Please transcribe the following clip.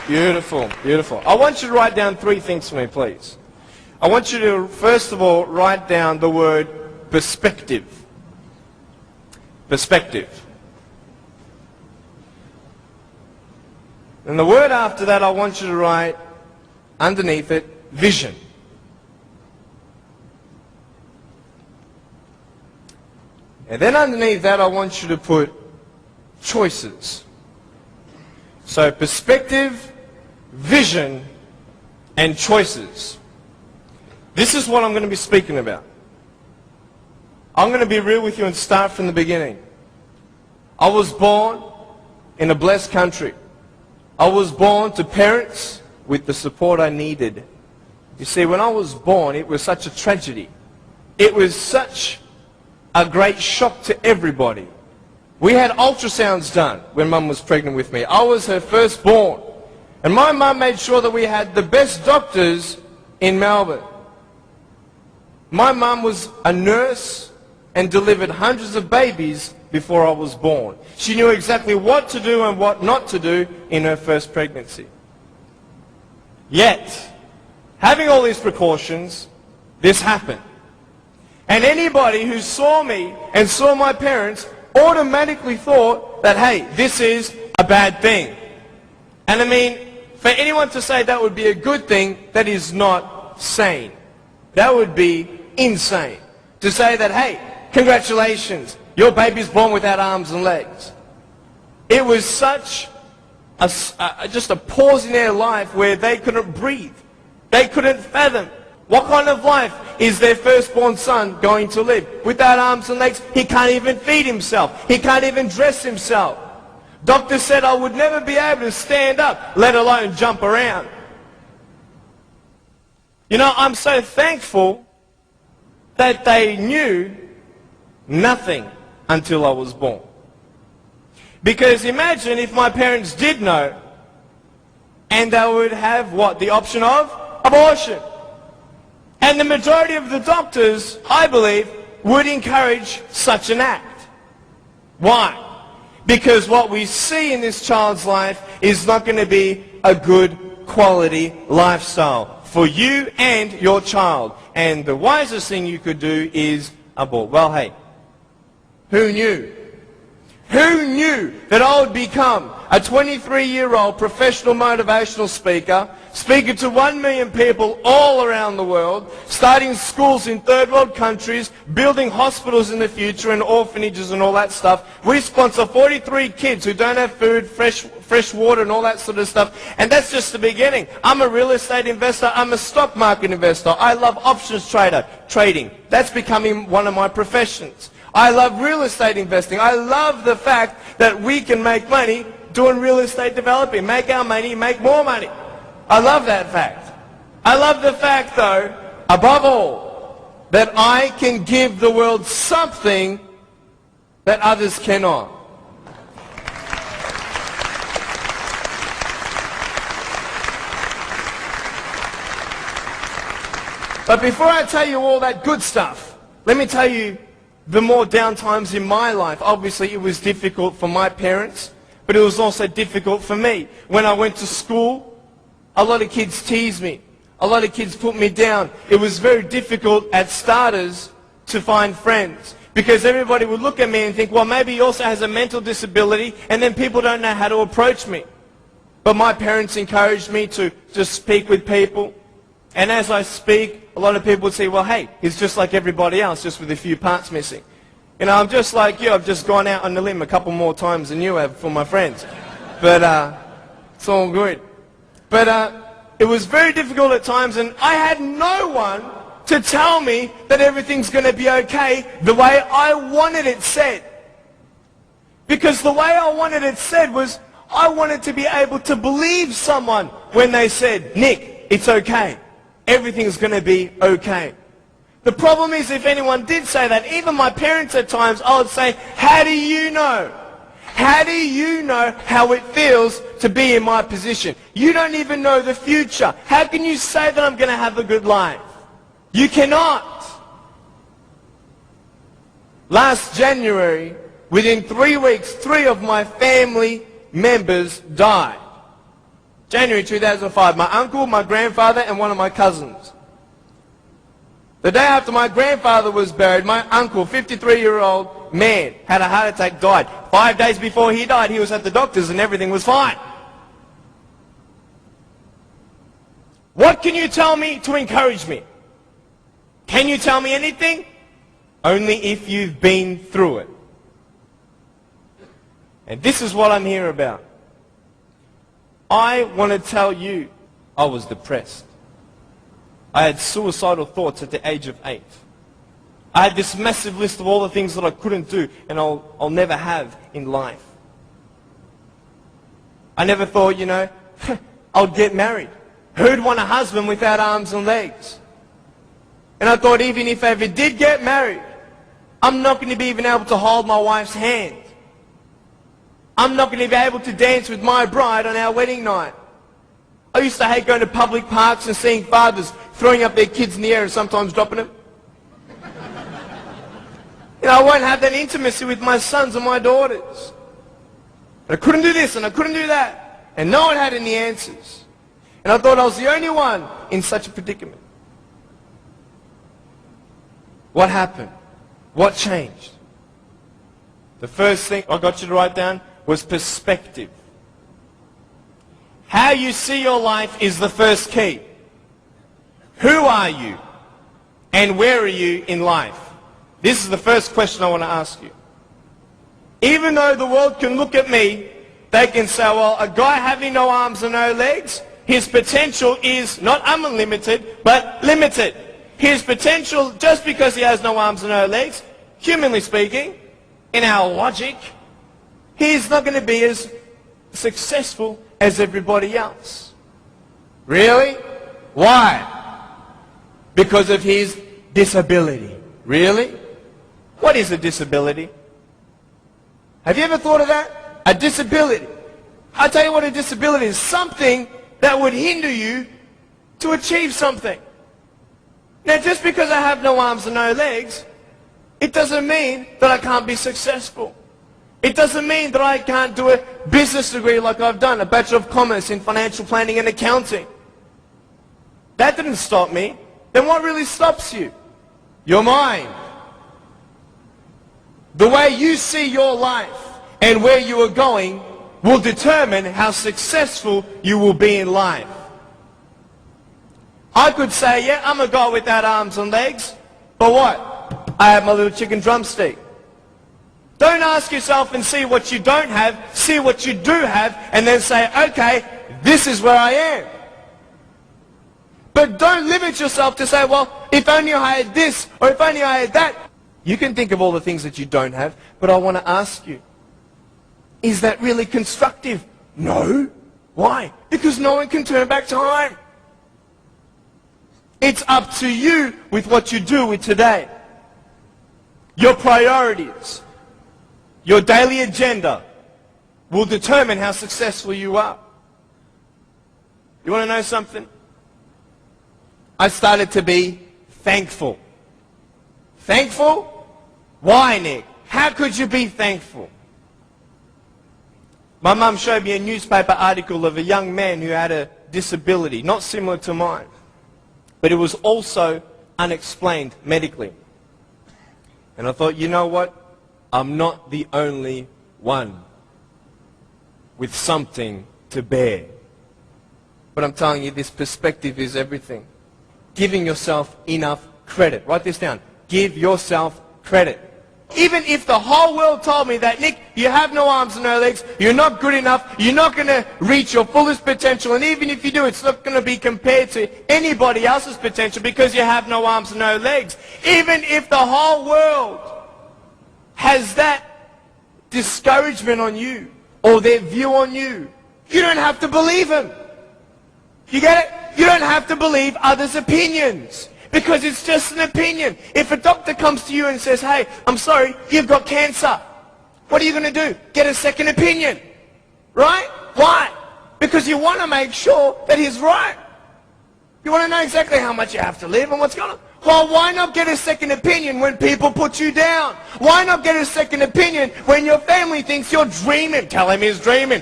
Beautiful, beautiful. I want you to write down 3 things for me, please. I want you to, first of all, write down the word perspective. Perspective. And the word after that, I want you to write underneath it, vision. And then underneath that, I want you to put choices. So perspective, vision, and choices. This is what I'm going to be speaking about. I'm going to be real with you and start from the beginning. I was born in a blessed country. I was born to parents with the support I needed. You see, when I was born, it was such a tragedy. It was such a great shock to everybody. We had ultrasounds done when Mum was pregnant with me. I was her firstborn. And my mum made sure that we had the best doctors in Melbourne. My mum was a nurse and delivered hundreds of babies before I was born. She knew exactly what to do and what not to do in her first pregnancy. Yet, having all these precautions, this happened. And anybody who saw me and saw my parents automatically thought that, hey, this is a bad thing. And I mean, for anyone to say that would be a good thing, that is not sane. That would be insane. To say that, hey, congratulations, your baby's born without arms and legs. It was such just a pause in their life where they couldn't breathe. They couldn't fathom. What kind of life is their firstborn son going to live? Without arms and legs, he can't even feed himself. He can't even dress himself. Doctor said I would never be able to stand up, let alone jump around. You know, I'm so thankful that they knew nothing until I was born. Because imagine if my parents did know, and they would have what? The option of abortion. And the majority of the doctors, I believe, would encourage such an act. Why? Because what we see in this child's life is not going to be a good quality lifestyle for you and your child. And the wisest thing you could do is abort. Well, hey, who knew? Who knew that I would become a 23-year-old professional motivational speaker, speaking to 1 million people all around the world, starting schools in third world countries, building hospitals in the future and orphanages and all that stuff. We sponsor 43 kids who don't have food, fresh water and all that sort of stuff. And that's just the beginning. I'm a real estate investor. I'm a stock market investor. I love options trading. That's becoming one of my professions. I love real estate investing. I love the fact that we can make money doing real estate developing. Make our money, make more money. I love that fact. I love the fact, though, above all, that I can give the world something that others cannot. But before I tell you all that good stuff, let me tell you the more down times in my life. Obviously, it was difficult for my parents, but it was also difficult for me. When I went to school, a lot of kids teased me. A lot of kids put me down. It was very difficult at starters to find friends, because everybody would look at me and think, well, maybe he also has a mental disability, and then people don't know how to approach me. But my parents encouraged me to just speak with people. And as I speak, a lot of people would say, well, hey, he's just like everybody else, just with a few parts missing. You know, I'm just like you. I've just gone out on the limb a couple more times than you have for my friends. But it's all good. But it was very difficult at times, and I had no one to tell me that everything's going to be okay the way I wanted it said. Because the way I wanted it said was, I wanted to be able to believe someone when they said, Nick, it's okay. Everything's going to be okay. The problem is, if anyone did say that, even my parents at times, I would say, how do you know? How do you know how it feels to be in my position? You don't even know the future. How can you say that I'm going to have a good life? You cannot. Last January, within 3 weeks, 3 of my family members died. January 2005, my uncle, my grandfather, and one of my cousins. The day after my grandfather was buried, my uncle, 53-year-old man, had a heart attack, died. 5 days before he died, he was at the doctor's and everything was fine. What can you tell me to encourage me? Can you tell me anything? Only if you've been through it. And this is what I'm here about. I want to tell you, I was depressed. I had suicidal thoughts at the age of 8. I had this massive list of all the things that I couldn't do and I'll never have in life. I never thought, I'll get married. Who'd want a husband without arms and legs? And I thought even if I ever did get married, I'm not going to be even able to hold my wife's hand. I'm not going to be able to dance with my bride on our wedding night. I used to hate going to public parks and seeing fathers throwing up their kids in the air and sometimes dropping them. I won't have that intimacy with my sons and my daughters. And I couldn't do this and I couldn't do that. And no one had any answers. And I thought I was the only one in such a predicament. What happened? What changed? The first thing I got you to write down was perspective. How you see your life is the first key. Who are you? And where are you in life? This is the first question I want to ask you. Even though the world can look at me, they can say, well, a guy having no arms and no legs, his potential is not unlimited, but limited. His potential, just because he has no arms and no legs, humanly speaking, in our logic, he's not going to be as successful as everybody else. Really? Why? Because of his disability. Really? What is a disability? Have you ever thought of that? A disability. I'll tell you what a disability is. Something that would hinder you to achieve something. Now, just because I have no arms and no legs, it doesn't mean that I can't be successful. It doesn't mean that I can't do a business degree like I've done, a Bachelor of Commerce in Financial Planning and Accounting. That didn't stop me. Then what really stops you? Your mind. The way you see your life and where you are going will determine how successful you will be in life. I could say, yeah, I'm a guy without arms and legs, but what? I have my little chicken drumstick. Don't ask yourself and see what you don't have, see what you do have, and then say, okay, this is where I am. But don't limit yourself to say, well, if only I had this, or if only I had that. You can think of all the things that you don't have, but I want to ask you, is that really constructive? No. Why? Because no one can turn back time. It's up to you with what you do with today. Your priorities, your daily agenda will determine how successful you are. You want to know something? I started to be thankful. Thankful? Why, Nick? How could you be thankful? My mum showed me a newspaper article of a young man who had a disability, not similar to mine, but it was also unexplained medically. And I thought, you know what? I'm not the only one with something to bear. But I'm telling you, this perspective is everything. Giving yourself enough credit. Write this down. Give yourself credit. Even if the whole world told me that, Nick, you have no arms and no legs, you're not good enough, you're not going to reach your fullest potential, and even if you do, it's not going to be compared to anybody else's potential because you have no arms and no legs. Even if the whole world has that discouragement on you or their view on you, you don't have to believe them. You get it? You don't have to believe others' opinions. Because it's just an opinion. If a doctor comes to you and says, hey, I'm sorry, you've got cancer. What are you going to do? Get a second opinion. Right? Why? Because you want to make sure that he's right. You want to know exactly how much you have to live and what's going on. Well, why not get a second opinion when people put you down? Why not get a second opinion when your family thinks you're dreaming? Tell him he's dreaming.